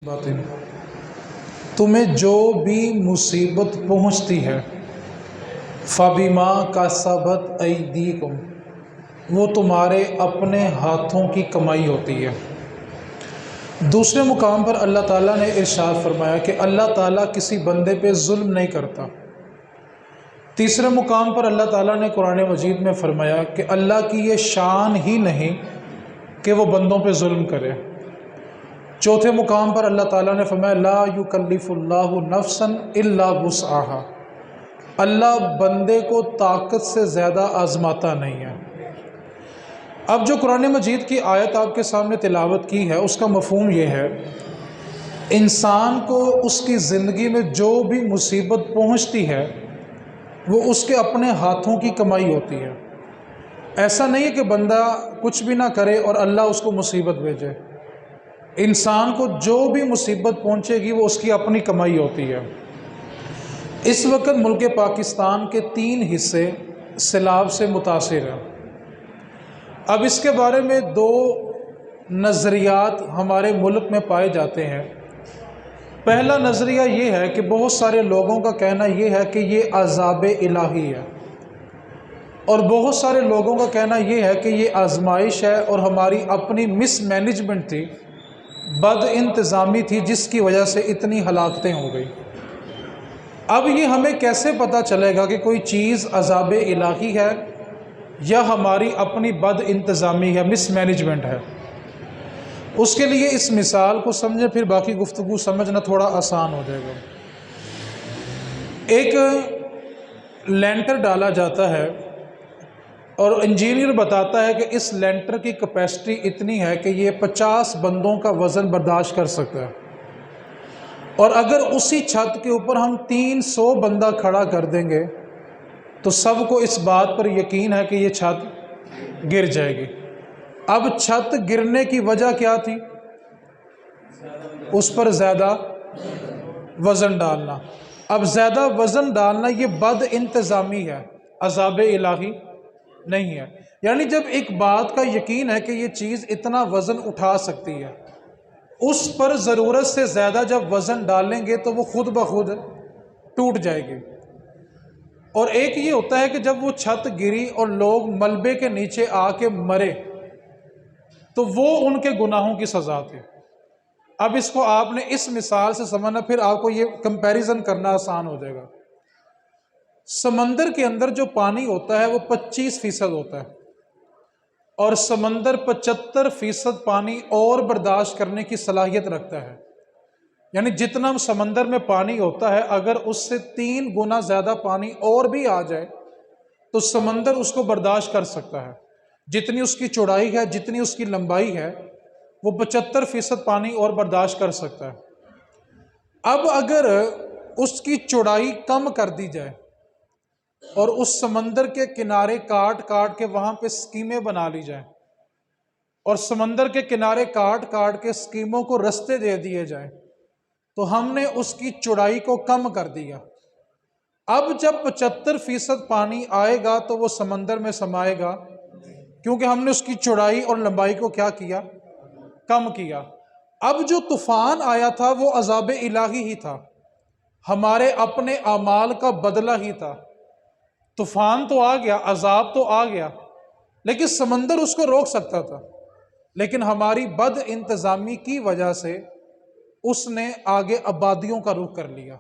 باتیں تمہیں جو بھی مصیبت پہنچتی ہے فَبِمَا کَسَبَتْ أَيْدِيكُمْ وہ تمہارے اپنے ہاتھوں کی کمائی ہوتی ہے۔ دوسرے مقام پر اللہ تعالیٰ نے ارشاد فرمایا کہ اللہ تعالیٰ کسی بندے پہ ظلم نہیں کرتا۔ تیسرے مقام پر اللہ تعالیٰ نے قرآن مجید میں فرمایا کہ اللہ کی یہ شان ہی نہیں کہ وہ بندوں پہ ظلم کرے۔ چوتھے مقام پر اللہ تعالیٰ نے فرمایا لا یکلف اللہ نفسا الا وسعها، اللہ بندے کو طاقت سے زیادہ آزماتا نہیں ہے۔ اب جو قرآن مجید کی آیت آپ کے سامنے تلاوت کی ہے اس کا مفہوم یہ ہے، انسان کو اس کی زندگی میں جو بھی مصیبت پہنچتی ہے وہ اس کے اپنے ہاتھوں کی کمائی ہوتی ہے۔ ایسا نہیں ہے کہ بندہ کچھ بھی نہ کرے اور اللہ اس کو مصیبت بھیجے۔ انسان کو جو بھی مصیبت پہنچے گی وہ اس کی اپنی کمائی ہوتی ہے۔ اس وقت ملک پاکستان کے 3 حصے سیلاب سے متاثر ہیں۔ اب اس کے بارے میں 2 نظریات ہمارے ملک میں پائے جاتے ہیں۔ پہلا نظریہ یہ ہے کہ بہت سارے لوگوں کا کہنا یہ ہے کہ یہ عذاب الہی ہے، اور بہت سارے لوگوں کا کہنا یہ ہے کہ یہ آزمائش ہے اور ہماری اپنی مس مینجمنٹ تھی، بد انتظامی تھی، جس کی وجہ سے اتنی ہلاکتیں ہو گئی۔ اب یہ ہمیں کیسے پتہ چلے گا کہ کوئی چیز عذاب الہی ہے یا ہماری اپنی بد انتظامی ہے، مس مینجمنٹ ہے؟ اس کے لیے اس مثال کو سمجھیں، پھر باقی گفتگو سمجھنا تھوڑا آسان ہو جائے گا۔ ایک لینٹر ڈالا جاتا ہے اور انجینئر بتاتا ہے کہ اس لینٹر کی کیپیسٹی اتنی ہے کہ یہ 50 بندوں کا وزن برداشت کر سکتا ہے، اور اگر اسی چھت کے اوپر ہم 300 بندہ کھڑا کر دیں گے تو سب کو اس بات پر یقین ہے کہ یہ چھت گر جائے گی۔ اب چھت گرنے کی وجہ کیا تھی؟ اس پر زیادہ وزن ڈالنا۔ اب زیادہ وزن ڈالنا یہ بد انتظامی ہے، عذاب الہی نہیں ہے۔ یعنی جب ایک بات کا یقین ہے کہ یہ چیز اتنا وزن اٹھا سکتی ہے، اس پر ضرورت سے زیادہ جب وزن ڈالیں گے تو وہ خود بخود ٹوٹ جائے گی۔ اور ایک یہ ہوتا ہے کہ جب وہ چھت گری اور لوگ ملبے کے نیچے آ کے مرے تو وہ ان کے گناہوں کی سزا تھی۔ اب اس کو آپ نے اس مثال سے سمجھنا، پھر آپ کو یہ کمپیریزن کرنا آسان ہو جائے گا۔ سمندر کے اندر جو پانی ہوتا ہے وہ 25% ہوتا ہے، اور سمندر 75% پانی اور برداشت کرنے کی صلاحیت رکھتا ہے۔ یعنی جتنا سمندر میں پانی ہوتا ہے، اگر اس سے 3 گنا زیادہ پانی اور بھی آ جائے تو سمندر اس کو برداشت کر سکتا ہے۔ جتنی اس کی چوڑائی ہے، جتنی اس کی لمبائی ہے، وہ 75% پانی اور برداشت کر سکتا ہے۔ اب اگر اس کی چوڑائی کم کر دی جائے اور اس سمندر کے کنارے کاٹ کاٹ کے وہاں پہ سکیمیں بنا لی جائیں، اور سمندر کے کنارے کاٹ کاٹ کے سکیموں کو رستے دے دیے جائیں، تو ہم نے اس کی چوڑائی کو کم کر دیا۔ اب جب 75% پانی آئے گا تو وہ سمندر میں سمائے گا، کیونکہ ہم نے اس کی چوڑائی اور لمبائی کو کیا کیا؟ کم کیا۔ اب جو طوفان آیا تھا وہ عذاب الہی ہی تھا، ہمارے اپنے اعمال کا بدلہ ہی تھا۔ طوفان تو آ گیا، عذاب تو آ گیا، لیکن سمندر اس کو روک سکتا تھا، لیکن ہماری بد انتظامی کی وجہ سے اس نے آگے آبادیوں کا رخ کر لیا۔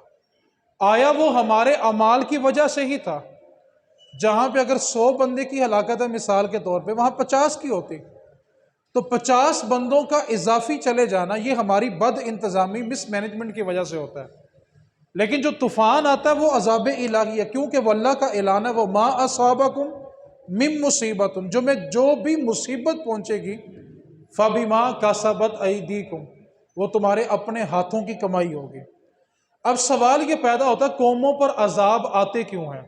آیا وہ ہمارے اعمال کی وجہ سے ہی تھا؟ جہاں پہ اگر 100 بندے کی ہلاکت ہے مثال کے طور پہ، وہاں 50 کی ہوتی، تو 50 بندوں کا اضافی چلے جانا یہ ہماری بد انتظامی، مس مینجمنٹ کی وجہ سے ہوتا ہے۔ لیکن جو طوفان آتا ہے وہ عذاب الہی ہے، کیونکہ وہ اللہ کا اعلان ہے، وَمَا أَصَابَكُم مِّن مُّصِیبَةٍ، جو بھی مصیبت پہنچے گی فَبِمَا كَسَبَتْ أَيْدِيكُمْ، وہ تمہارے اپنے ہاتھوں کی کمائی ہوگی۔ اب سوال یہ پیدا ہوتا ہے قوموں پر عذاب آتے کیوں ہیں؟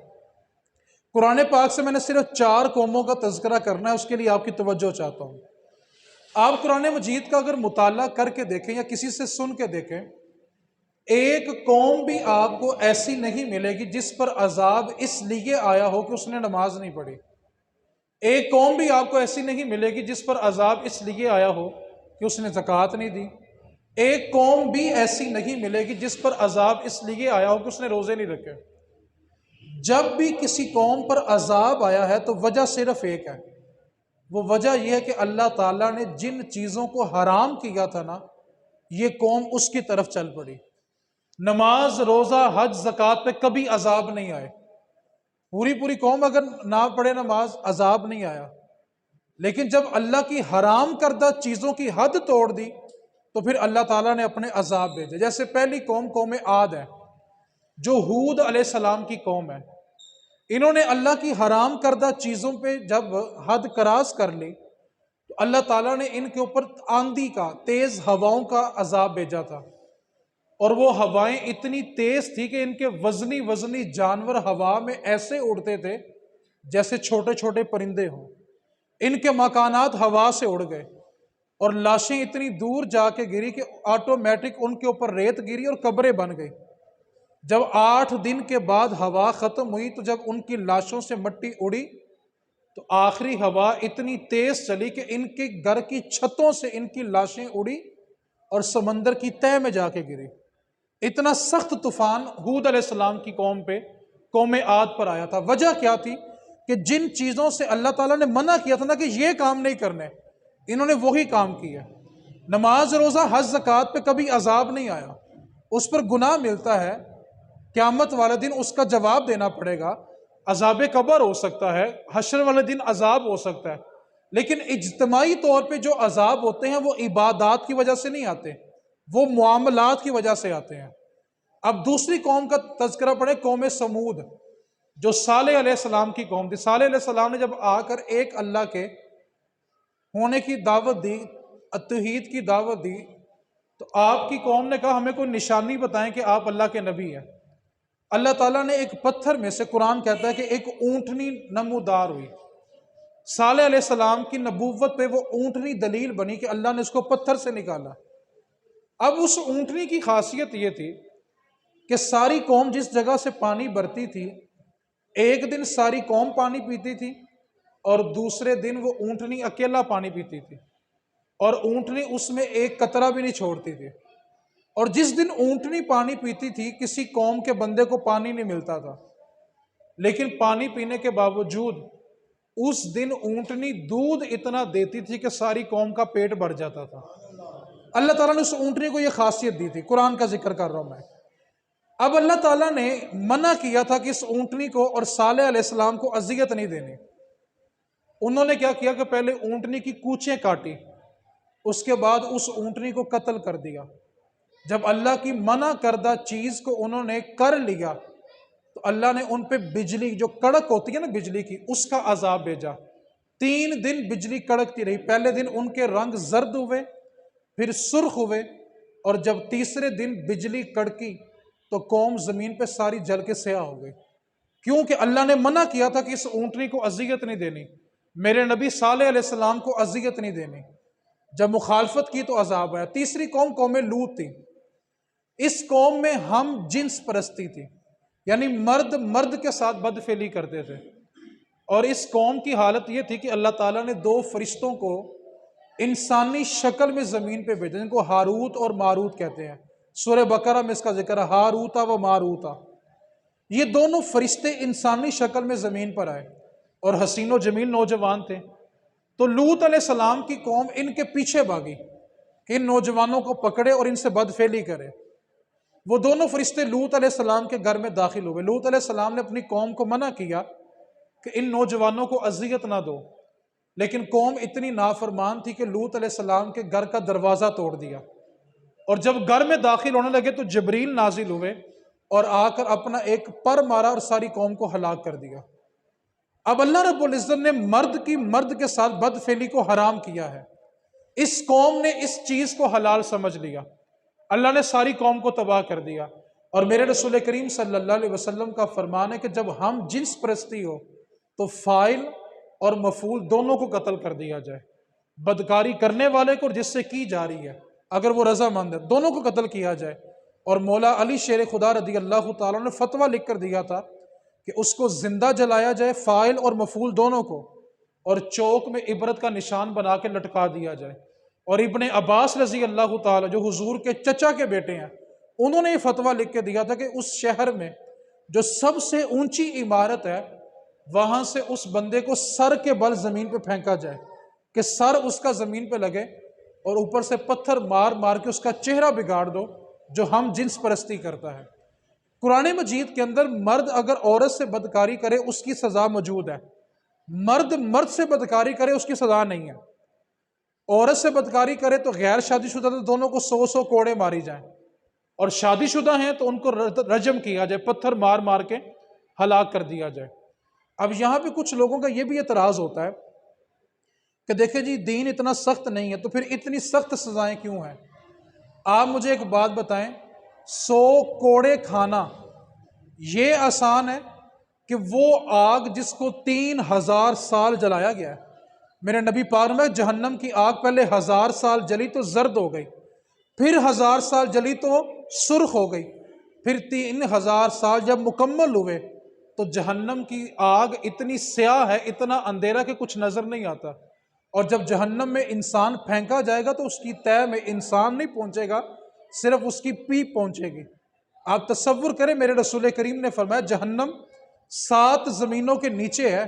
قرآن پاک سے میں نے صرف 4 قوموں کا تذکرہ کرنا ہے، اس کے لیے آپ کی توجہ چاہتا ہوں۔ آپ قرآن مجید کا اگر مطالعہ کر کے دیکھیں یا کسی سے سن کے دیکھیں، ایک قوم بھی آپ کو ایسی نہیں ملے گی جس پر عذاب اس لیے آیا ہو کہ اس نے نماز نہیں پڑھی۔ ایک قوم بھی آپ کو ایسی نہیں ملے گی جس پر عذاب اس لیے آیا ہو کہ اس نے زکوٰۃ نہیں دی۔ ایک قوم بھی ایسی نہیں ملے گی جس پر عذاب اس لیے آیا ہو کہ اس نے روزے نہیں رکھے۔ جب بھی کسی قوم پر عذاب آیا ہے تو وجہ صرف ایک ہے، وہ وجہ یہ ہے کہ اللہ تعالیٰ نے جن چیزوں کو حرام کیا تھا نا، یہ قوم اس کی طرف چل پڑی۔ نماز، روزہ، حج، زکوٰۃ پہ کبھی عذاب نہیں آئے، پوری پوری قوم اگر نہ پڑھے نماز عذاب نہیں آیا، لیکن جب اللہ کی حرام کردہ چیزوں کی حد توڑ دی تو پھر اللہ تعالیٰ نے اپنے عذاب بھیجے۔ جیسے پہلی قوم عاد ہے، جو ہود علیہ السلام کی قوم ہے، انہوں نے اللہ کی حرام کردہ چیزوں پہ جب حد کراس کر لی تو اللہ تعالیٰ نے ان کے اوپر آندھی کا، تیز ہواؤں کا عذاب بھیجا تھا، اور وہ ہوائیں اتنی تیز تھی کہ ان کے وزنی وزنی جانور ہوا میں ایسے اڑتے تھے جیسے چھوٹے چھوٹے پرندے ہوں۔ ان کے مکانات ہوا سے اڑ گئے، اور لاشیں اتنی دور جا کے گری کہ آٹومیٹک ان کے اوپر ریت گری اور قبریں بن گئی۔ جب 8 دن کے بعد ہوا ختم ہوئی تو جب ان کی لاشوں سے مٹی اڑی تو آخری ہوا اتنی تیز چلی کہ ان کے گھر کی چھتوں سے ان کی لاشیں اڑی اور سمندر کی تہہ میں جا کے گری۔ اتنا سخت طوفان ہود علیہ السلام کی قوم پہ، قوم عاد پر آیا تھا۔ وجہ کیا تھی؟ کہ جن چیزوں سے اللہ تعالیٰ نے منع کیا تھا نا کہ یہ کام نہیں کرنے، انہوں نے وہی کام کیا۔ نماز، روزہ، حج، زکوٰۃ پہ کبھی عذاب نہیں آیا، اس پر گناہ ملتا ہے، قیامت والے دن اس کا جواب دینا پڑے گا، عذاب قبر ہو سکتا ہے، حشر والے دن عذاب ہو سکتا ہے، لیکن اجتماعی طور پہ جو عذاب ہوتے ہیں وہ عبادات کی وجہ سے نہیں آتے، وہ معاملات کی وجہ سے آتے ہیں۔ اب دوسری قوم کا تذکرہ پڑھیں، قوم سمود، جو صالح علیہ السلام کی قوم تھی۔ صالح علیہ السلام نے جب آ کر ایک اللہ کے ہونے کی دعوت دی، توحید کی دعوت دی، تو آپ کی قوم نے کہا ہمیں کوئی نشانی بتائیں کہ آپ اللہ کے نبی ہیں۔ اللہ تعالیٰ نے ایک پتھر میں سے، قرآن کہتا ہے کہ ایک اونٹنی نمودار ہوئی، صالح علیہ السلام کی نبوت پہ وہ اونٹنی دلیل بنی کہ اللہ نے اس کو پتھر سے نکالا۔ اب اس اونٹنی کی خاصیت یہ تھی کہ ساری قوم جس جگہ سے پانی بھرتی تھی، ایک دن ساری قوم پانی پیتی تھی اور دوسرے دن وہ اونٹنی اکیلا پانی پیتی تھی، اور اونٹنی اس میں ایک قطرہ بھی نہیں چھوڑتی تھی۔ اور جس دن اونٹنی پانی پیتی تھی کسی قوم کے بندے کو پانی نہیں ملتا تھا، لیکن پانی پینے کے باوجود اس دن اونٹنی دودھ اتنا دیتی تھی کہ ساری قوم کا پیٹ بھر جاتا تھا۔ اللہ تعالیٰ نے اس اونٹنی کو یہ خاصیت دی تھی، قرآن کا ذکر کر رہا ہوں میں۔ اب اللہ تعالیٰ نے منع کیا تھا کہ اس اونٹنی کو اور صالح علیہ السلام کو اذیت نہیں دینی۔ انہوں نے کیا کیا کہ پہلے اونٹنی کی کوچیں کاٹی، اس کے بعد اس اونٹنی کو قتل کر دیا۔ جب اللہ کی منع کردہ چیز کو انہوں نے کر لیا تو اللہ نے ان پہ بجلی، جو کڑک ہوتی ہے نا بجلی کی، اس کا عذاب بھیجا۔ 3 دن بجلی کڑکتی رہی، پہلے دن ان کے رنگ زرد ہوئے، پھر سرخ ہوئے، اور جب تیسرے دن بجلی کڑکی تو قوم زمین پہ ساری جل کے سیاہ ہو گئی، کیونکہ اللہ نے منع کیا تھا کہ اس اونٹنی کو اذیت نہیں دینی، میرے نبی صالح علیہ السلام کو اذیت نہیں دینی۔ جب مخالفت کی تو عذاب آیا۔ تیسری قوم قوم لوط تھی۔ اس قوم میں ہم جنس پرستی تھی، یعنی مرد مرد کے ساتھ بدفعلی کرتے تھے، اور اس قوم کی حالت یہ تھی کہ اللہ تعالیٰ نے 2 فرشتوں کو انسانی شکل میں زمین پہ بھیجا، جن کو ہاروت اور ماروت کہتے ہیں۔ سورہ بقرہ میں اس کا ذکر ہے، ہاروتا و ماروتا۔ یہ دونوں فرشتے انسانی شکل میں زمین پر آئے اور حسین و جمیل نوجوان تھے، تو لوط علیہ السلام کی قوم ان کے پیچھے بھاگی کہ ان نوجوانوں کو پکڑے اور ان سے بدفعلی کرے۔ وہ دونوں فرشتے لوط علیہ السلام کے گھر میں داخل ہوئے۔ لوط علیہ السلام نے اپنی قوم کو منع کیا کہ ان نوجوانوں کو اذیت نہ دو، لیکن قوم اتنی نافرمان تھی کہ لوط علیہ السلام کے گھر کا دروازہ توڑ دیا، اور جب گھر میں داخل ہونے لگے تو جبریل نازل ہوئے اور آ کر اپنا ایک پر مارا اور ساری قوم کو ہلاک کر دیا۔ اب اللہ رب العزت نے مرد کے ساتھ بدفعلی کو حرام کیا ہے، اس قوم نے اس چیز کو حلال سمجھ لیا، اللہ نے ساری قوم کو تباہ کر دیا۔ اور میرے رسول کریم صلی اللہ علیہ وسلم کا فرمان ہے کہ جب ہم جنس پرستی ہو تو فاعل اور مفعول دونوں کو قتل کر دیا جائے، بدکاری کرنے والے کو اور جس سے کی جا رہی ہے، اگر وہ رضامند ہے دونوں کو قتل کیا جائے۔ اور مولا علی شیر خدا رضی اللہ تعالیٰ نے فتویٰ لکھ کر دیا تھا کہ اس کو زندہ جلایا جائے، فاعل اور مفعول دونوں کو، اور چوک میں عبرت کا نشان بنا کے لٹکا دیا جائے۔ اور ابن عباس رضی اللہ تعالی جو حضور کے چچا کے بیٹے ہیں، انہوں نے یہ فتویٰ لکھ کے دیا تھا کہ اس شہر میں جو سب سے اونچی عمارت ہے وہاں سے اس بندے کو سر کے بل زمین پہ پھینکا جائے، کہ سر اس کا زمین پہ لگے اور اوپر سے پتھر مار مار کے اس کا چہرہ بگاڑ دو جو ہم جنس پرستی کرتا ہے۔ قرآن مجید کے اندر مرد اگر عورت سے بدکاری کرے اس کی سزا موجود ہے، مرد مرد سے بدکاری کرے اس کی سزا نہیں ہے۔ عورت سے بدکاری کرے تو غیر شادی شدہ تو دونوں کو 100 کوڑے ماری جائیں، اور شادی شدہ ہیں تو ان کو رجم کیا جائے، پتھر مار مار کے ہلاک کر دیا جائے۔ اب یہاں پہ کچھ لوگوں کا یہ بھی اعتراض ہوتا ہے کہ دیکھیں جی دین اتنا سخت نہیں ہے تو پھر اتنی سخت سزائیں کیوں ہیں؟ آپ مجھے ایک بات بتائیں، 100 کوڑے کھانا یہ آسان ہے کہ وہ آگ جس کو 3000 سال جلایا گیا ہے؟ میرے نبی پاک میں جہنم کی آگ پہلے 1000 سال جلی تو زرد ہو گئی، پھر 1000 سال جلی تو سرخ ہو گئی، پھر 3000 سال جب مکمل ہوئے تو جہنم کی آگ اتنی سیاہ ہے، اتنا اندھیرا کہ کچھ نظر نہیں آتا، اور جب جہنم میں انسان پھینکا جائے گا تو اس کی تہہ میں انسان نہیں پہنچے گا، صرف اس کی پیپ پہنچے گی۔ آپ تصور کریں، میرے رسول کریم نے فرمایا جہنم 7 زمینوں کے نیچے ہے،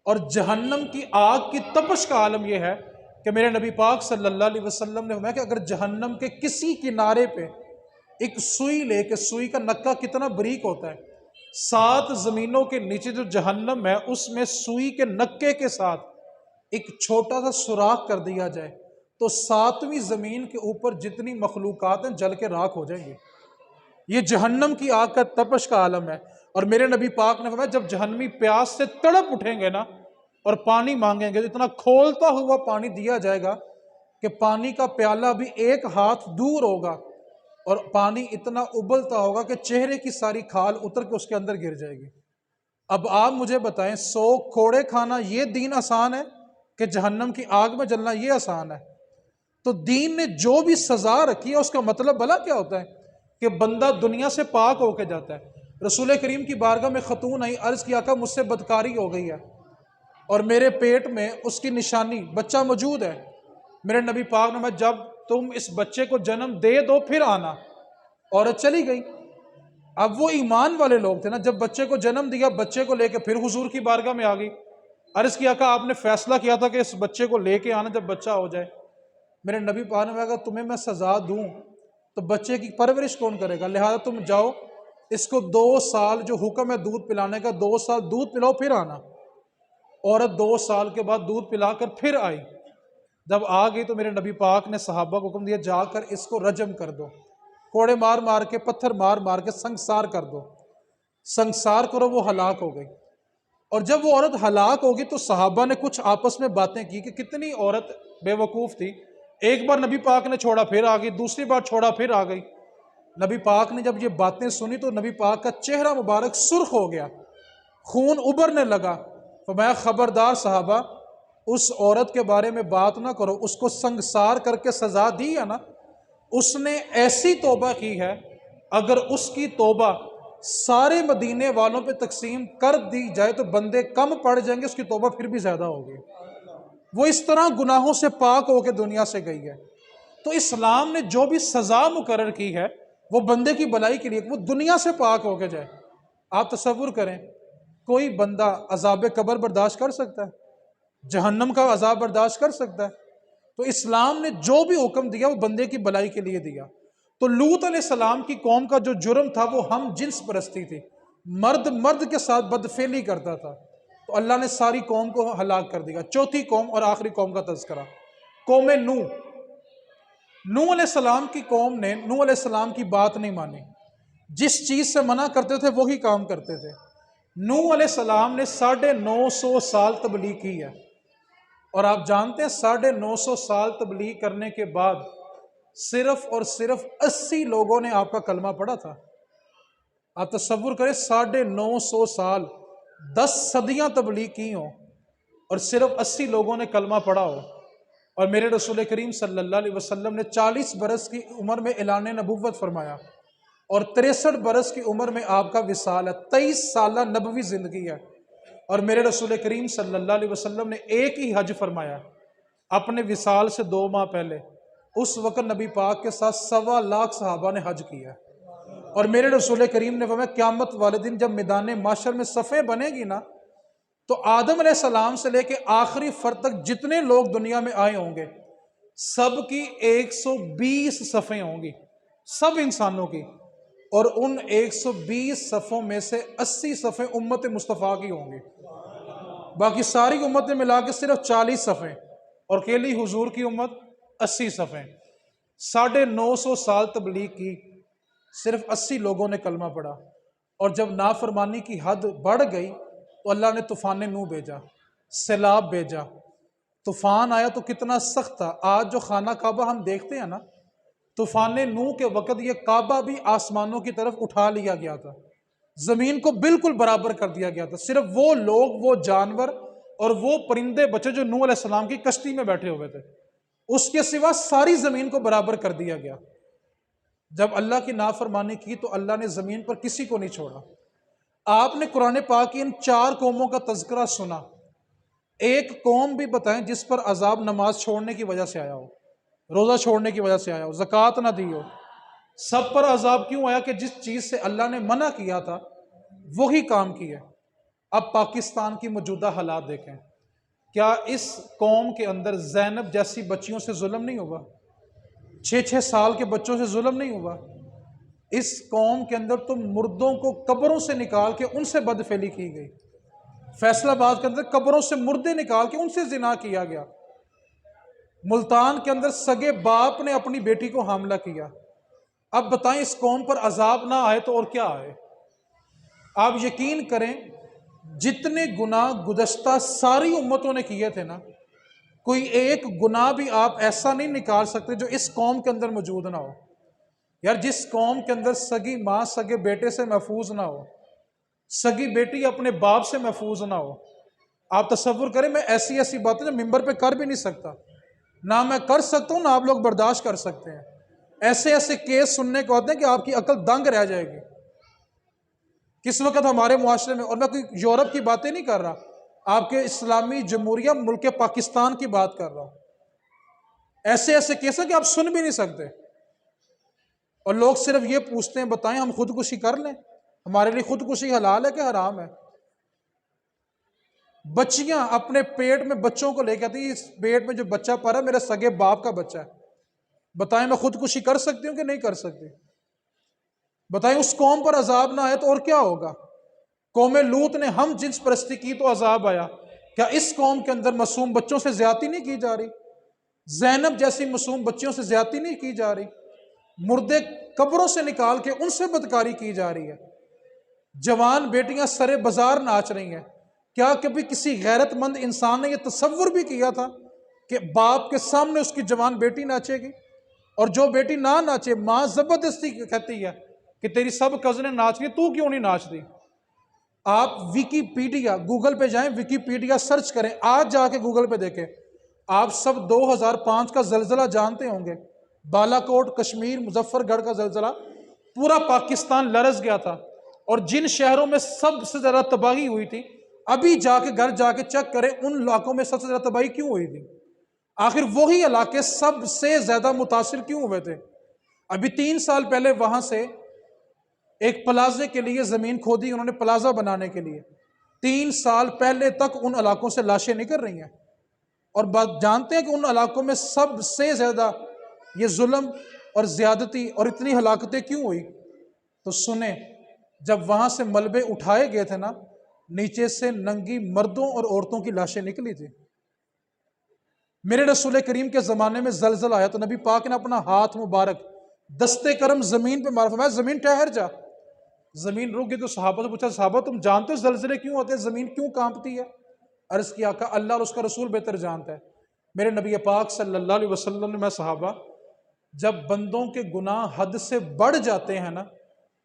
اور جہنم کی آگ کی تپش کا عالم یہ ہے کہ میرے نبی پاک صلی اللہ علیہ وسلم نے فرمایا کہ اگر جہنم کے کسی کنارے پہ ایک سوئی لے کے، سوئی کا نکا کتنا باریک ہوتا ہے، 7 زمینوں کے نیچے جو جہنم ہے اس میں سوئی کے نکے کے ساتھ ایک چھوٹا سا سوراخ کر دیا جائے تو 7ویں زمین کے اوپر جتنی مخلوقات ہیں جل کے راکھ ہو جائیں گے۔ یہ جہنم کی آگ کا تپش کا عالم ہے، اور میرے نبی پاک نے فرمایا جب جہنمی پیاس سے تڑپ اٹھیں گے نا اور پانی مانگیں گے تو اتنا کھولتا ہوا پانی دیا جائے گا کہ پانی کا پیالہ بھی 1 ہاتھ دور ہوگا، اور پانی اتنا ابلتا ہوگا کہ چہرے کی ساری کھال اتر کے اس کے اندر گر جائے گی۔ اب آپ مجھے بتائیں 100 کوڑے کھانا یہ دین آسان ہے کہ جہنم کی آگ میں جلنا یہ آسان ہے؟ تو دین نے جو بھی سزا رکھی ہے اس کا مطلب بھلا کیا ہوتا ہے کہ بندہ دنیا سے پاک ہو کے جاتا ہے۔ رسول کریم کی بارگاہ میں خاتون آئی، عرض کیا کہ مجھ سے بدکاری ہو گئی ہے اور میرے پیٹ میں اس کی نشانی بچہ موجود ہے۔ میرے نبی پاک نے فرمایا جب تم اس بچے کو جنم دے دو پھر آنا۔ عورت چلی گئی۔ اب وہ ایمان والے لوگ تھے نا، جب بچے کو جنم دیا بچے کو لے کے پھر حضور کی بارگاہ میں آ گئی، عرض کیا کہ آپ نے فیصلہ کیا تھا کہ اس بچے کو لے کے آنا جب بچہ ہو جائے۔ میرے نبی پاک نے کہا اگر تمہیں میں سزا دوں تو بچے کی پرورش کون کرے گا؟ لہذا تم جاؤ اس کو 2 سال جو حکم ہے دودھ پلانے کا 2 سال دودھ پلاؤ پھر آنا۔ عورت 2 سال کے بعد دودھ پلا کر پھر آئی۔ جب آ گئی تو میرے نبی پاک نے صحابہ کو حکم دیا جا کر اس کو رجم کر دو، کوڑے مار مار کے، پتھر مار مار کے سنگسار کر دو، سنگسار کرو۔ وہ ہلاک ہو گئی، اور جب وہ عورت ہلاک ہوگی تو صحابہ نے کچھ آپس میں باتیں کی کہ کتنی عورت بے وقوف تھی، ایک بار نبی پاک نے چھوڑا پھر آ گئی، دوسری بار چھوڑا پھر آ گئی۔ نبی پاک نے جب یہ باتیں سنی تو نبی پاک کا چہرہ مبارک سرخ ہو گیا، خون ابھرنے لگا۔ فرمایا خبردار صحابہ، اس عورت کے بارے میں بات نہ کرو، اس کو سنگسار کر کے سزا دی ہے نا، اس نے ایسی توبہ کی ہے اگر اس کی توبہ سارے مدینے والوں پہ تقسیم کر دی جائے تو بندے کم پڑ جائیں گے، اس کی توبہ پھر بھی زیادہ ہوگی۔ وہ اس طرح گناہوں سے پاک ہو کے دنیا سے گئی ہے۔ تو اسلام نے جو بھی سزا مقرر کی ہے وہ بندے کی بھلائی کے لیے، وہ دنیا سے پاک ہو کے جائے۔ آپ تصور کریں کوئی بندہ عذاب قبر برداشت کر سکتا ہے؟ جہنم کا عذاب برداشت کر سکتا ہے؟ تو اسلام نے جو بھی حکم دیا وہ بندے کی بھلائی کے لیے دیا۔ تو لوط علیہ السلام کی قوم کا جو جرم تھا وہ ہم جنس پرستی تھی، مرد مرد کے ساتھ بدفعلی کرتا تھا، تو اللہ نے ساری قوم کو ہلاک کر دیا۔ چوتھی قوم اور آخری قوم کا تذکرہ، قوم نوح۔ نوح علیہ السلام کی قوم نے نوح علیہ السلام کی بات نہیں مانی، جس چیز سے منع کرتے تھے وہی کام کرتے تھے۔ نوح علیہ السلام نے 950 سال تبلیغ کی ہے، اور آپ جانتے ہیں 950 سال تبلیغ کرنے کے بعد صرف اور صرف 80 لوگوں نے آپ کا کلمہ پڑھا تھا۔ آپ تصور کریں 950 سال، 10 صدیاں تبلیغ کی ہوں اور صرف 80 لوگوں نے کلمہ پڑھا ہو، اور میرے رسول کریم صلی اللہ علیہ وسلم نے 40 برس کی عمر میں اعلان نبوت فرمایا، اور 63 برس کی عمر میں آپ کا وصال ہے، 23 سالہ نبوی زندگی ہے، اور میرے رسول کریم صلی اللہ علیہ وسلم نے ایک ہی حج فرمایا، اپنے وصال سے 2 ماہ پہلے اس وقت نبی پاک کے ساتھ 1.25 صحابہ نے حج کیا ہے۔ اور میرے رسول کریم نے فرمایا قیامت والے دن جب میدان محشر میں صفیں بنے گی نا، تو آدم علیہ السلام سے لے کے آخری فرد تک جتنے لوگ دنیا میں آئے ہوں گے سب کی 120 صفیں ہوں گی، سب انسانوں کی، اور ان 120 صفوں میں سے 80 صفیں امت مصطفیٰ کی ہوں گی، باقی ساری امتیں ملا کے صرف 40 صفیں، اور اکیلی حضور کی امت 80 صفیں۔ 950 سال تبلیغ کی، صرف 80 لوگوں نے کلمہ پڑھا، اور جب نافرمانی کی حد بڑھ گئی تو اللہ نے طوفان نوح بھیجا، سیلاب بھیجا۔ طوفان آیا تو کتنا سخت تھا۔ آج جو خانہ کعبہ ہم دیکھتے ہیں نا، طوفان نوح کے وقت یہ کعبہ بھی آسمانوں کی طرف اٹھا لیا گیا تھا، زمین کو بالکل برابر کر دیا گیا تھا۔ صرف وہ لوگ، وہ جانور اور وہ پرندے بچے جو نوح علیہ السلام کی کشتی میں بیٹھے ہوئے تھے، اس کے سوا ساری زمین کو برابر کر دیا گیا۔ جب اللہ کی نافرمانی کی تو اللہ نے زمین پر کسی کو نہیں چھوڑا۔ آپ نے قرآن پاک کی ان 4 قوموں کا تذکرہ سنا، ایک قوم بھی بتائیں جس پر عذاب نماز چھوڑنے کی وجہ سے آیا ہو، روزہ چھوڑنے کی وجہ سے آیا ہو، زکوٰۃ نہ دی ہو۔ سب پر عذاب کیوں آیا؟ کہ جس چیز سے اللہ نے منع کیا تھا وہی کام کیا۔ اب پاکستان کی موجودہ حالات دیکھیں، کیا اس قوم کے اندر زینب جیسی بچیوں سے ظلم نہیں ہوا؟ 6 سال کے بچوں سے ظلم نہیں ہوا؟ اس قوم کے اندر تو مردوں کو قبروں سے نکال کے ان سے بدفعلی کی گئی۔ فیصل آباد کے اندر قبروں سے مردے نکال کے ان سے زنا کیا گیا۔ ملتان کے اندر سگے باپ نے اپنی بیٹی کو حاملہ کیا۔ اب بتائیں اس قوم پر عذاب نہ آئے تو اور کیا آئے؟ آپ یقین کریں جتنے گناہ گزشتہ ساری امتوں نے کیے تھے نا، کوئی ایک گناہ بھی آپ ایسا نہیں نکال سکتے جو اس قوم کے اندر موجود نہ ہو۔ یار جس قوم کے اندر سگی ماں سگے بیٹے سے محفوظ نہ ہو، سگی بیٹی اپنے باپ سے محفوظ نہ ہو، آپ تصور کریں میں ایسی ایسی باتیں جو ممبر پہ کر بھی نہیں سکتا، نہ میں کر سکتا ہوں نہ آپ لوگ برداشت کر سکتے ہیں۔ ایسے ایسے کیس سننے کو آتے ہیں کہ آپ کی عقل دنگ رہ جائے گی کس وقت ہمارے معاشرے میں۔ اور میں کوئی یورپ کی باتیں نہیں کر رہا، آپ کے اسلامی جمہوریہ ملک پاکستان کی بات کر رہا ہوں۔ ایسے ایسے کیس ہیں کہ آپ سن بھی نہیں سکتے، اور لوگ صرف یہ پوچھتے ہیں بتائیں ہم خودکشی کر لیں؟ ہمارے لیے خودکشی حلال ہے کہ حرام ہے؟ بچیاں اپنے پیٹ میں بچوں کو لے کے آتی ہیں، اس پیٹ میں جو بچہ پڑا میرے سگے باپ کا بچہ ہے، بتائیں میں خودکشی کر سکتی ہوں کہ نہیں کر سکتی؟ بتائیں اس قوم پر عذاب نہ آئے تو اور کیا ہوگا؟ قوم لوط نے ہم جنس پرستی کی تو عذاب آیا، کیا اس قوم کے اندر معصوم بچوں سے زیادتی نہیں کی جا رہی؟ زینب جیسی معصوم بچیوں سے زیادتی نہیں کی جا رہی؟ مردے قبروں سے نکال کے ان سے بدکاری کی جا رہی ہے۔ جوان بیٹیاں سرے بازار ناچ رہی ہیں۔ کیا کبھی کسی غیرت مند انسان نے یہ تصور بھی کیا تھا کہ باپ کے سامنے اس کی جوان بیٹی ناچے گی؟ اور جو بیٹی نہ ناچے، ماں زبردستی کہتی ہے کہ تیری سب کزنیں ناچ رہی، تو کیوں نہیں ناچ رہی؟ آپ ویکیپیڈیا گوگل پہ جائیں، ویکیپیڈیا سرچ کریں، آج جا کے گوگل پہ دیکھیں، آپ سب 2005 کا زلزلہ جانتے ہوں گے، بالا کوٹ کشمیر مظفر گڑھ کا زلزلہ، پورا پاکستان لرز گیا تھا، اور جن شہروں میں سب سے زیادہ تباہی ہوئی تھی، ابھی جا کے گھر جا کے چیک کریں ان علاقوں میں سب سے زیادہ تباہی کیوں ہوئی تھی؟ آخر وہی علاقے سب سے زیادہ متاثر کیوں ہوئے تھے؟ ابھی 3 سال پہلے وہاں سے ایک پلازے کے لیے زمین کھودی انہوں نے، پلازہ بنانے کے لیے 3 سال پہلے تک ان علاقوں سے لاشیں نکل رہی ہیں، اور بات جانتے ہیں کہ ان علاقوں میں سب سے زیادہ یہ ظلم اور زیادتی اور اتنی ہلاکتیں کیوں ہوئی؟ تو سنیں، جب وہاں سے ملبے اٹھائے گئے تھے نا، نیچے سے ننگی مردوں اور عورتوں کی لاشیں نکلی تھی۔ میرے رسول کریم کے زمانے میں زلزلہ آیا تو نبی پاک نے اپنا ہاتھ مبارک دستے کرم زمین پہ مارا، فرمایا زمین ٹھہر جا۔ زمین رک گئی تو صحابہ سے پوچھا، صحابہ تم جانتے ہو زلزلے کیوں ہوتے ہیں، زمین کیوں کانپتی ہے؟ عرض کیا کہ اللہ اور اس کا رسول بہتر جانتا ہے۔ میرے نبی پاک صلی اللہ علیہ وسلم نے، میں صحابہ، جب بندوں کے گناہ حد سے بڑھ جاتے ہیں نا،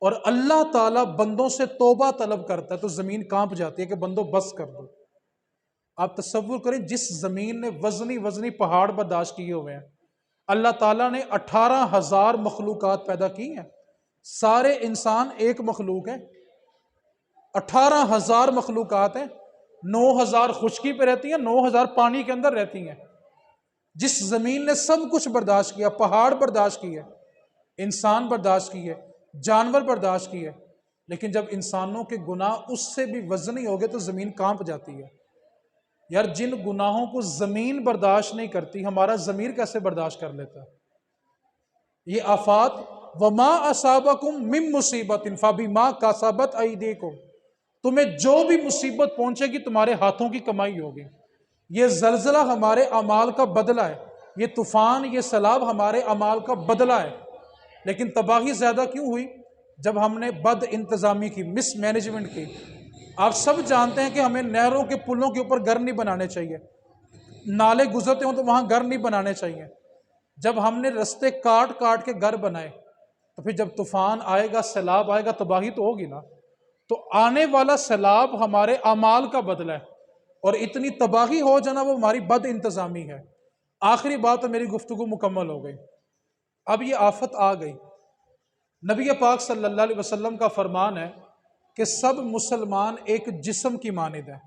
اور اللہ تعالیٰ بندوں سے توبہ طلب کرتا ہے تو زمین کانپ جاتی ہے کہ بندوں بس کر دو۔ آپ تصور کریں جس زمین نے وزنی پہاڑ برداشت کیے ہوئے ہیں، اللہ تعالیٰ نے 18,000 مخلوقات پیدا کی ہیں، سارے انسان ایک مخلوق ہے، 18,000 مخلوقات ہیں، 9,000 خشکی پہ رہتی ہیں، 9,000 پانی کے اندر رہتی ہیں۔ جس زمین نے سب کچھ برداشت کیا، پہاڑ برداشت کیے، انسان برداشت کیے، جانور برداشت کیے، لیکن جب انسانوں کے گناہ اس سے بھی وزنی ہو گئے تو زمین کانپ جاتی ہے۔ یار جن گناہوں کو زمین برداشت نہیں کرتی، ہمارا ضمیر کیسے برداشت کر لیتا ہے؟ یہ آفات، وما اصابکم من مصیبت فبما کسبت ایدیکم، تمہیں جو بھی مصیبت پہنچے گی تمہارے ہاتھوں کی کمائی ہوگی۔ یہ زلزلہ ہمارے اعمال کا بدلہ ہے، یہ طوفان، یہ سیلاب ہمارے اعمال کا بدلہ ہے۔ لیکن تباہی زیادہ کیوں ہوئی؟ جب ہم نے بد انتظامی کی، مس مینجمنٹ کی۔ آپ سب جانتے ہیں کہ ہمیں نہروں کے پلوں کے اوپر گھر نہیں بنانے چاہیے، نالے گزرتے ہوں تو وہاں گھر نہیں بنانے چاہیے۔ جب ہم نے رستے کاٹ کاٹ کے گھر بنائے تو پھر جب طوفان آئے گا، سیلاب آئے گا، تباہی تو ہوگی نا۔ تو آنے والا سیلاب ہمارے اعمال کا بدلہ ہے، اور اتنی تباہی ہو جانا وہ ہماری بد انتظامی ہے۔ آخری بات تو میری گفتگو مکمل ہو گئی۔ اب یہ آفت آ گئی، نبی پاک صلی اللہ علیہ وسلم کا فرمان ہے کہ سب مسلمان ایک جسم کی مانند ہے۔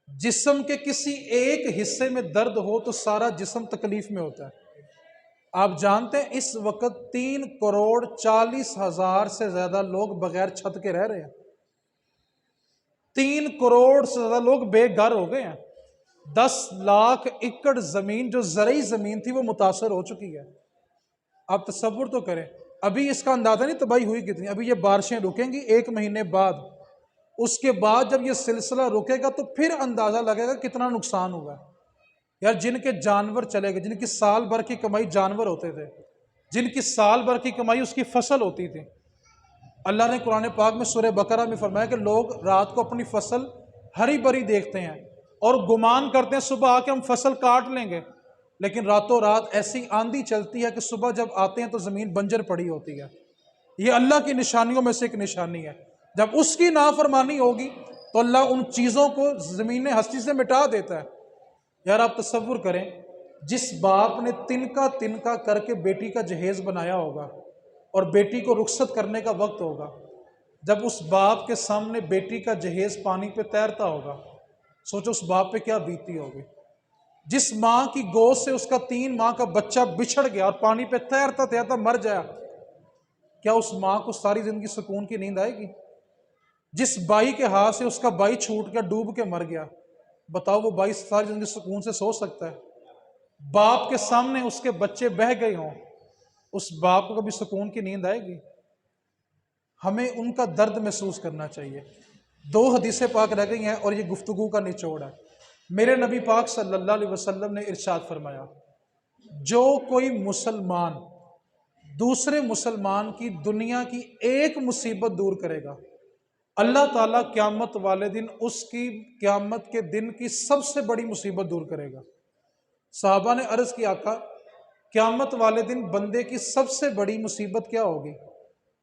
جسم کے کسی ایک حصے میں درد ہو تو سارا جسم تکلیف میں ہوتا ہے۔ آپ جانتے ہیں اس وقت 3,40,000 سے زیادہ لوگ بغیر چھت کے رہ رہے ہیں۔ 3 کروڑ سے زیادہ لوگ بے گھر ہو گئے ہیں۔ 10 لاکھ ایکڑ زمین جو زرعی زمین تھی وہ متاثر ہو چکی ہے۔ آپ تصور تو کریں، ابھی اس کا اندازہ نہیں تباہی ہوئی کتنی۔ ابھی یہ بارشیں رکیں گی 1 مہینے بعد، اس کے بعد جب یہ سلسلہ رکے گا تو پھر اندازہ لگے گا کتنا نقصان ہوا ہے۔ یار جن کے جانور چلے گئے، جن کی سال بھر کی کمائی جانور ہوتے تھے، جن کی سال بھر کی کمائی اس کی فصل ہوتی تھی۔ اللہ نے قرآن پاک میں سورہ بقرہ میں فرمایا کہ لوگ رات کو اپنی فصل ہری بھری دیکھتے ہیں اور گمان کرتے ہیں صبح آ کے ہم فصل کاٹ لیں گے، لیکن راتوں رات ایسی آندھی چلتی ہے کہ صبح جب آتے ہیں تو زمین بنجر پڑی ہوتی ہے۔ یہ اللہ کی نشانیوں میں سے ایک نشانی ہے۔ جب اس کی نافرمانی ہوگی تو اللہ ان چیزوں کو زمین ہستی سے مٹا دیتا ہے۔ یار آپ تصور کریں، جس باپ نے تنکا تنکا کر کے بیٹی کا جہیز بنایا ہوگا اور بیٹی کو رخصت کرنے کا وقت ہوگا، جب اس باپ کے سامنے بیٹی کا جہیز پانی پہ تیرتا ہوگا، سوچو اس باپ پہ کیا بیتی ہوگی۔ جس ماں کی گود سے اس کا 3 ماہ کا بچہ بچھڑ گیا اور پانی پہ تیرتا تیرتا مر جایا، کیا اس ماں کو ساری زندگی سکون کی نیند آئے گی؟ جس بائی کے ہاتھ سے اس کا بائی چھوٹ کے ڈوب کے مر گیا، بتاؤ وہ بائی ساری زندگی سکون سے سو سکتا ہے؟ باپ کے سامنے اس کے بچے بہہ گئے ہوں، اس باپ کو کبھی سکون کی نیند آئے گی؟ ہمیں ان کا درد محسوس کرنا چاہیے۔ 2 حدیثیں پاک رہ گئی ہیں اور یہ گفتگو کا نچوڑ ہے۔ میرے نبی پاک صلی اللہ علیہ وسلم نے ارشاد فرمایا، جو کوئی مسلمان دوسرے مسلمان کی دنیا کی ایک مصیبت دور کرے گا، اللہ تعالیٰ قیامت والے دن اس کی قیامت کے دن کی سب سے بڑی مصیبت دور کرے گا۔ صحابہ نے عرض کی، آقا قیامت والے دن بندے کی سب سے بڑی مصیبت کیا ہوگی؟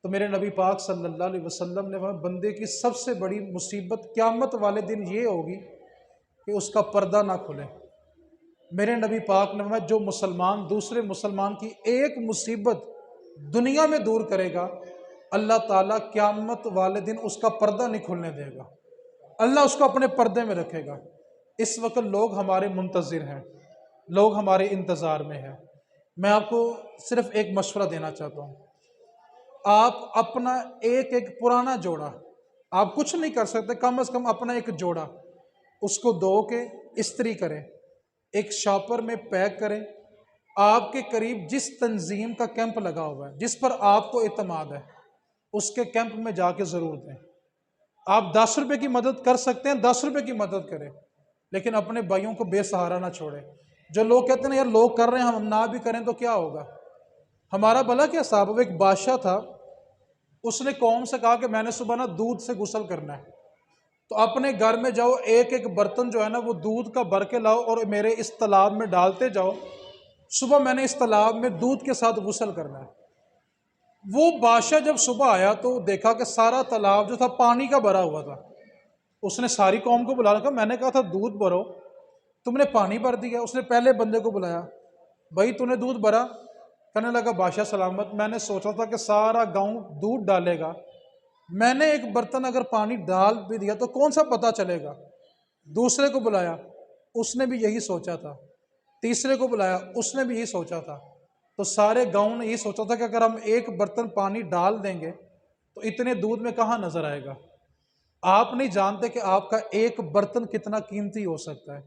تو میرے نبی پاک صلی اللہ علیہ وسلم نے فرمایا، بندے کی سب سے بڑی مصیبت قیامت والے دن یہ ہوگی کہ اس کا پردہ نہ کھلے۔ میرے نبی پاک نے فرمایا، جو مسلمان دوسرے مسلمان کی ایک مصیبت دنیا میں دور کرے گا، اللہ تعالیٰ قیامت والے دن اس کا پردہ نہیں کھلنے دے گا، اللہ اس کو اپنے پردے میں رکھے گا۔ اس وقت لوگ ہمارے منتظر ہیں، لوگ ہمارے انتظار میں ہیں۔ میں آپ کو صرف ایک مشورہ دینا چاہتا ہوں، آپ اپنا ایک پرانا جوڑا، آپ کچھ نہیں کر سکتے، کم از کم اپنا ایک جوڑا اس کو دھو کے استری کریں، ایک شاپر میں پیک کریں۔ آپ کے قریب جس تنظیم کا کیمپ لگا ہوا ہے، جس پر آپ کو اعتماد ہے، اس کے کیمپ میں جا کے ضرور دیں۔ آپ 10 روپے کی مدد کر سکتے ہیں، 10 روپے کی مدد کریں، لیکن اپنے بھائیوں کو بے سہارا نہ چھوڑیں۔ جو لوگ کہتے ہیں یار لوگ کر رہے ہیں ہم نہ بھی کریں تو کیا ہوگا، ہمارا بھلا کیا؟ صاحب وہ ایک بادشاہ تھا، اس نے قوم سے کہا کہ میں نے صبح دودھ سے غسل کرنا ہے، تو اپنے گھر میں جاؤ، ایک برتن جو ہے نا وہ دودھ کا بھر کے لاؤ اور میرے اس تالاب میں ڈالتے جاؤ، صبح میں نے اس تالاب میں دودھ کے ساتھ غسل کرنا ہے۔ وہ بادشاہ جب صبح آیا تو دیکھا کہ سارا تالاب جو تھا پانی کا بھرا ہوا تھا۔ اس نے ساری قوم کو بلا رکھا، میں نے کہا تھا دودھ بھرو، تم نے پانی بھر دیا۔ اس نے پہلے بندے کو بلایا، بھائی تو نے دودھ بھرا؟ کہنے لگا بادشاہ سلامت، میں نے سوچا تھا کہ سارا گاؤں دودھ ڈالے گا، میں نے ایک برتن اگر پانی ڈال بھی دیا تو کون سا پتہ چلے گا۔ دوسرے کو بلایا، اس نے بھی یہی سوچا تھا۔ تیسرے کو بلایا، اس نے بھی یہی سوچا تھا۔ تو سارے گاؤں نے یہی سوچا تھا کہ اگر ہم ایک برتن پانی ڈال دیں گے تو اتنے دودھ میں کہاں نظر آئے گا۔ آپ نہیں جانتے کہ آپ کا ایک برتن کتنا قیمتی ہو سکتا ہے۔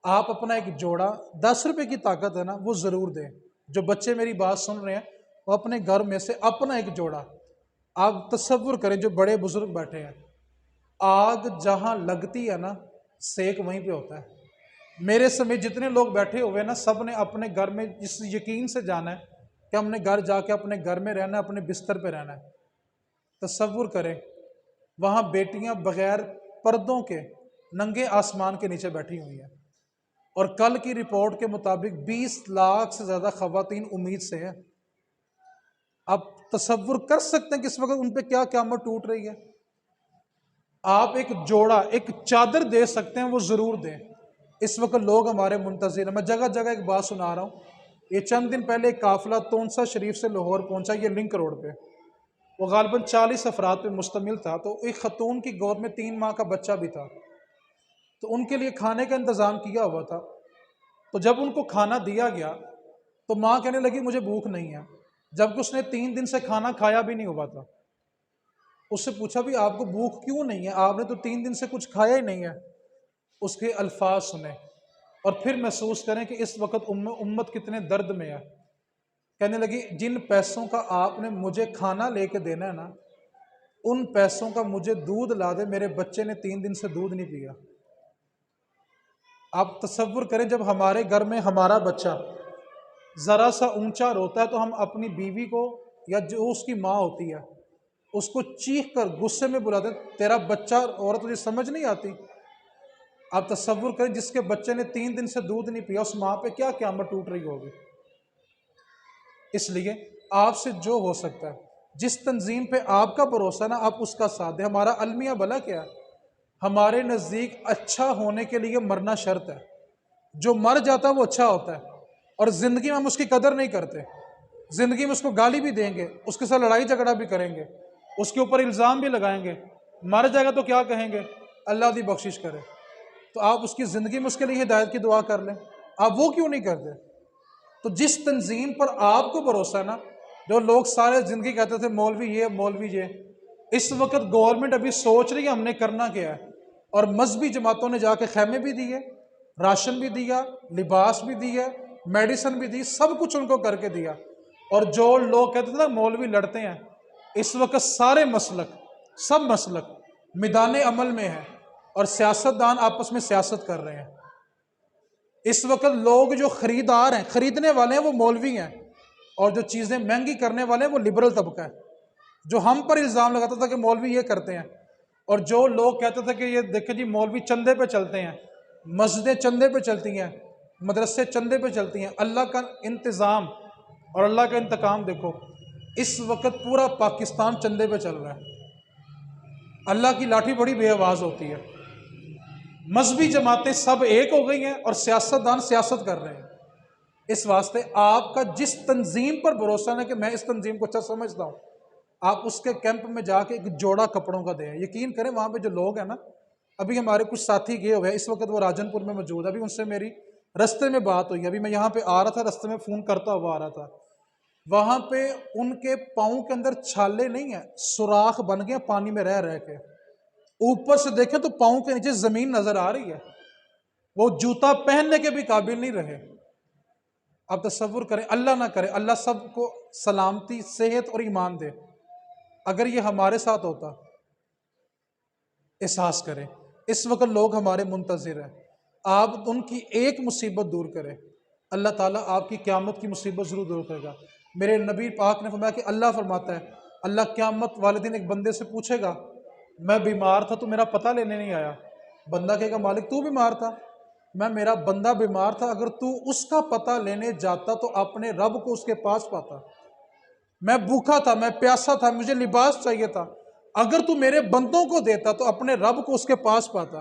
آپ اپنا ایک جوڑا 10 روپے کی طاقت ہے نا وہ ضرور دیں۔ جو بچے میری بات سن رہے ہیں وہ اپنے گھر میں سے اپنا ایک جوڑا، آپ تصور کریں جو بڑے بزرگ بیٹھے ہیں، آگ جہاں لگتی ہے نا سیک وہیں پہ ہوتا ہے۔ میرے سمیت جتنے لوگ بیٹھے ہوئے ہیں نا سب نے اپنے گھر میں اس یقین سے جانا ہے کہ ہم نے گھر جا کے اپنے گھر میں رہنا ہے، اپنے بستر پہ رہنا ہے۔ تصور کریں وہاں بیٹیاں بغیر پردوں کے ننگے آسمان کے نیچے بیٹھی ہوئی ہیں، اور کل کی رپورٹ کے مطابق 20 لاکھ سے زیادہ خواتین امید سے ہیں۔ آپ تصور کر سکتے ہیں کہ اس وقت ان پہ کیا قیامت ٹوٹ رہی ہے۔ آپ ایک جوڑا ایک چادر دے سکتے ہیں وہ ضرور دیں۔ اس وقت لوگ ہمارے منتظر ہیں۔ میں جگہ جگہ ایک بات سنا رہا ہوں۔ یہ چند دن پہلے ایک قافلہ تونسا شریف سے لاہور پہنچا، یہ لنک روڈ پہ، وہ غالباً 40 افراد پہ مشتمل تھا۔ تو ایک خاتون کی گود میں 3 ماہ کا بچہ بھی تھا، تو ان کے لیے کھانے کا انتظام کیا ہوا تھا۔ تو جب ان کو کھانا دیا گیا تو ماں کہنے لگی مجھے بھوک نہیں ہے، جبکہ اس نے 3 دن سے کھانا کھایا بھی نہیں ہوا تھا۔ اس سے پوچھا بھی آپ کو بھوک کیوں نہیں ہے، آپ نے تو 3 دن سے کچھ کھایا ہی نہیں ہے۔ اس کے الفاظ سنیں اور پھر محسوس کریں کہ اس وقت امت کتنے درد میں ہے۔ کہنے لگی جن پیسوں کا آپ نے مجھے کھانا لے کے دینا ہے نا، ان پیسوں کا مجھے دودھ لا دے، میرے بچے نے 3 دن سے دودھ نہیں پیا۔ آپ تصور کریں جب ہمارے گھر میں ہمارا بچہ ذرا سا اونچا روتا ہے تو ہم اپنی بیوی کو یا جو اس کی ماں ہوتی ہے اس کو چیخ کر غصے میں بلاتے ہیں تیرا بچہ، عورت تجھے سمجھ نہیں آتی۔ آپ تصور کریں جس کے بچے نے 3 دن سے دودھ نہیں پیا، اس ماں پہ کیا قیامت ٹوٹ رہی ہوگی۔ اس لیے آپ سے جو ہو سکتا ہے، جس تنظیم پہ آپ کا بھروسہ نا آپ اس کا ساتھ دیں۔ ہمارا المیہ بھلا کیا ہے؟ ہمارے نزدیک اچھا ہونے کے لیے مرنا شرط ہے۔ جو مر جاتا ہے وہ اچھا ہوتا ہے، اور زندگی میں ہم اس کی قدر نہیں کرتے۔ زندگی میں اس کو گالی بھی دیں گے، اس کے ساتھ لڑائی جھگڑا بھی کریں گے، اس کے اوپر الزام بھی لگائیں گے، مر جائے گا تو کیا کہیں گے؟ اللہ دی بخشش کرے۔ تو آپ اس کی زندگی میں اس کے لیے ہدایت کی دعا کر لیں، آپ وہ کیوں نہیں کرتے؟ تو جس تنظیم پر آپ کو بھروسہ ہے نا، جو لوگ سارے زندگی کہتے تھے مولوی یہ مولوی یہ، اس وقت گورنمنٹ ابھی سوچ رہی ہے ہم نے کرنا کیا ہے، اور مذہبی جماعتوں نے جا کے خیمے بھی دیے، راشن بھی دیا، لباس بھی دیا، میڈیسن بھی دی، سب کچھ ان کو کر کے دیا۔ اور جو لوگ کہتے تھے نا مولوی لڑتے ہیں، اس وقت سارے مسلک سب مسلک میدان عمل میں ہیں، اور سیاستدان آپس میں سیاست کر رہے ہیں۔ اس وقت لوگ جو خریدار ہیں، خریدنے والے ہیں، وہ مولوی ہیں، اور جو چیزیں مہنگی کرنے والے ہیں وہ لبرل طبقہ ہے، جو ہم پر الزام لگاتا تھا کہ مولوی یہ کرتے ہیں۔ اور جو لوگ کہتے تھے کہ یہ دیکھیں جی مولوی چندے پہ چلتے ہیں، مسجدیں چندے پہ چلتی ہیں، مدرسے چندے پہ چلتی ہیں، اللہ کا انتظام اور اللہ کا انتقام دیکھو، اس وقت پورا پاکستان چندے پہ چل رہا ہے۔ اللہ کی لاٹھی بڑی بے آواز ہوتی ہے۔ مذہبی جماعتیں سب ایک ہو گئی ہیں اور سیاستدان سیاست کر رہے ہیں۔ اس واسطے آپ کا جس تنظیم پر بھروسہ ہے کہ میں اس تنظیم کو اچھا سمجھتا ہوں، آپ اس کے کیمپ میں جا کے ایک جوڑا کپڑوں کا دیں۔ یقین کریں وہاں پہ جو لوگ ہیں نا، ابھی ہمارے کچھ ساتھی گئے ہوئے ہیں، اس وقت وہ راجن پور میں موجود ہے، ابھی ان سے میری رستے میں بات ہوئی، ابھی میں یہاں پہ آ رہا تھا، رستے میں فون کرتا ہوا آ رہا تھا۔ وہاں پہ ان کے پاؤں کے اندر چھالے نہیں ہیں، سوراخ بن گئے پانی میں رہ کے، اوپر سے دیکھیں تو پاؤں کے نیچے زمین نظر آ رہی ہے، وہ جوتا پہننے کے بھی قابل نہیں رہے۔ آپ تصور کریں، اللہ نہ کرے، اللہ سب کو سلامتی، صحت اور ایمان دے، اگر یہ ہمارے ساتھ ہوتا، احساس کریں اس وقت لوگ ہمارے منتظر ہیں، آپ ان کی ایک مصیبت دور کریں، اللہ تعالیٰ آپ کی قیامت کی مصیبت ضرور دور کرے گا۔ میرے نبی پاک نے فرمایا کہ اللہ فرماتا ہے، اللہ قیامت والے دن ایک بندے سے پوچھے گا میں بیمار تھا تو میرا پتہ لینے نہیں آیا، بندہ کہے گا مالک تو بیمار تھا؟ میرا بندہ بیمار تھا، اگر تو اس کا پتہ لینے جاتا تو اپنے رب کو اس کے پاس پاتا۔ میں بھوکا تھا، میں پیاسا تھا، مجھے لباس چاہیے تھا، اگر تو میرے بندوں کو دیتا تو اپنے رب کو اس کے پاس پاتا۔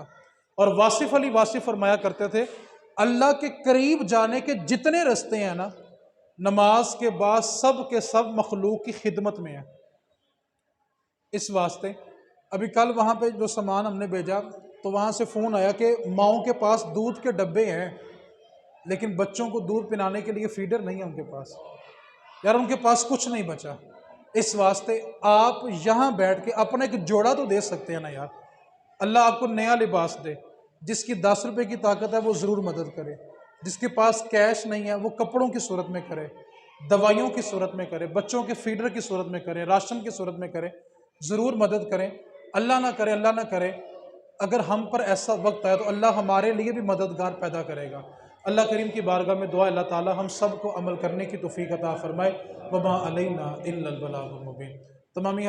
اور واصف علی واصف فرمایا کرتے تھے اللہ کے قریب جانے کے جتنے رستے ہیں نا، نماز کے بعد سب کے سب مخلوق کی خدمت میں ہیں۔ اس واسطے ابھی کل وہاں پہ جو سامان ہم نے بھیجا تو وہاں سے فون آیا کہ ماؤں کے پاس دودھ کے ڈبے ہیں، لیکن بچوں کو دودھ پلانے کے لیے فیڈر نہیں ہے ان کے پاس، یار ان کے پاس کچھ نہیں بچا، اس واسطے آپ یہاں بیٹھ کے اپنا ایک جوڑا تو دے سکتے ہیں نا یار، اللہ آپ کو نیا لباس دے، جس کی 10 روپے کی طاقت ہے وہ ضرور مدد کرے، جس کے پاس کیش نہیں ہے وہ کپڑوں کی صورت میں کرے، دوائیوں کی صورت میں کرے، بچوں کے فیڈر کی صورت میں کرے، راشن کی صورت میں کرے، ضرور مدد کریں۔ اللہ نہ کرے اگر ہم پر ایسا وقت آیا تو اللہ ہمارے لیے بھی مددگار پیدا کرے گا۔ اللہ کریم کی بارگاہ میں دعا اللہ تعالی ہم سب کو عمل کرنے کی توفیق عطا فرمائے۔ وما علینا الا البلاغ المبین۔ تمامی